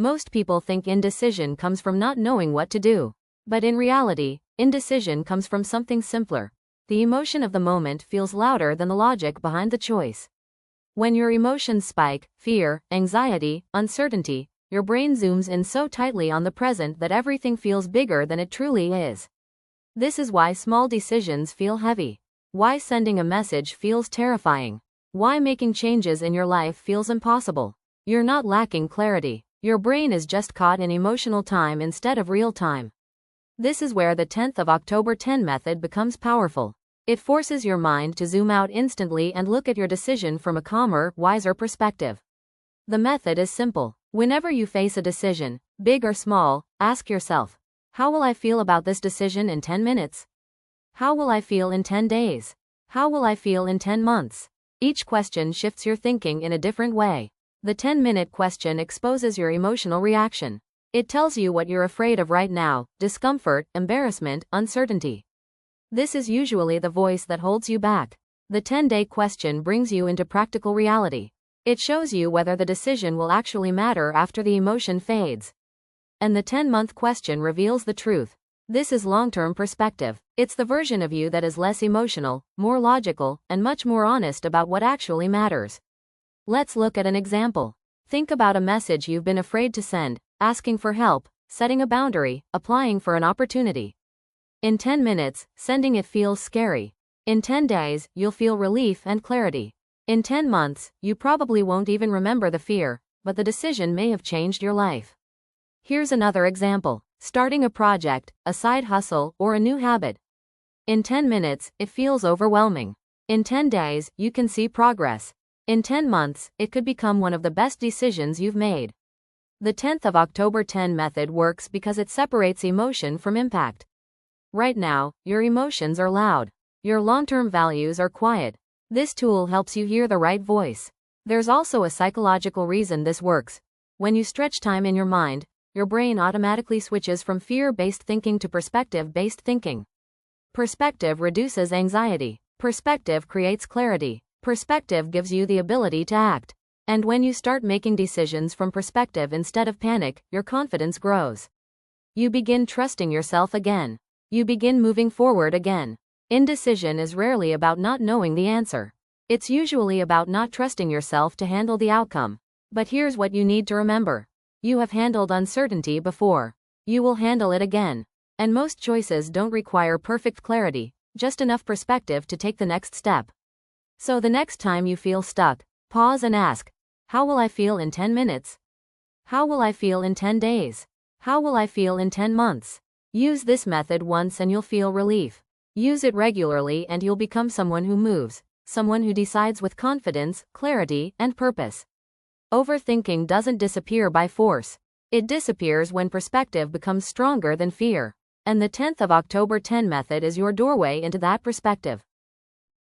Most people think indecision comes from not knowing what to do. But in reality, indecision comes from something simpler. The emotion of the moment feels louder than the logic behind the choice. When your emotions spike, fear, anxiety, uncertainty, your brain zooms in so tightly on the present that everything feels bigger than it truly is. This is why small decisions feel heavy. Why sending a message feels terrifying. Why making changes in your life feels impossible. You're not lacking clarity. Your brain is just caught in emotional time instead of real time. This is where the 10th of October 10 method becomes powerful. It forces your mind to zoom out instantly and look at your decision from a calmer, wiser perspective. The method is simple. Whenever you face a decision, big or small, ask yourself, how will I feel about this decision in 10 minutes? How will I feel in 10 days? How will I feel in 10 months? Each question shifts your thinking in a different way. The 10-minute question exposes your emotional reaction. It tells you what you're afraid of right now: discomfort, embarrassment, uncertainty. This is usually the voice that holds you back. The 10-day question brings you into practical reality. It shows you whether the decision will actually matter after the emotion fades. And the 10-month question reveals the truth. This is long-term perspective. It's the version of you that is less emotional, more logical, and much more honest about what actually matters. Let's look at an example. Think about a message you've been afraid to send, asking for help, setting a boundary, applying for an opportunity. In 10 minutes, sending it feels scary. In 10 days, you'll feel relief and clarity. In 10 months, you probably won't even remember the fear, but the decision may have changed your life. Here's another example. Starting a project, a side hustle, or a new habit. In 10 minutes, it feels overwhelming. In 10 days, you can see progress. In 10 months, it could become one of the best decisions you've made. The 10th of October 10 method works because it separates emotion from impact. Right now, your emotions are loud. Your long-term values are quiet. This tool helps you hear the right voice. There's also a psychological reason this works. When you stretch time in your mind, your brain automatically switches from fear-based thinking to perspective-based thinking. Perspective reduces anxiety. Perspective creates clarity. Perspective gives you the ability to act. And when you start making decisions from perspective instead of panic, your confidence grows. You begin trusting yourself again. You begin moving forward again. Indecision is rarely about not knowing the answer. It's usually about not trusting yourself to handle the outcome. But here's what you need to remember. You have handled uncertainty before. You will handle it again. And most choices don't require perfect clarity, just enough perspective to take the next step. So the next time you feel stuck, pause and ask, how will I feel in 10 minutes? How will I feel in 10 days? How will I feel in 10 months? Use this method once and you'll feel relief. Use it regularly and you'll become someone who moves, someone who decides with confidence, clarity, and purpose. Overthinking doesn't disappear by force. It disappears when perspective becomes stronger than fear. And the 10th of October 10 method is your doorway into that perspective.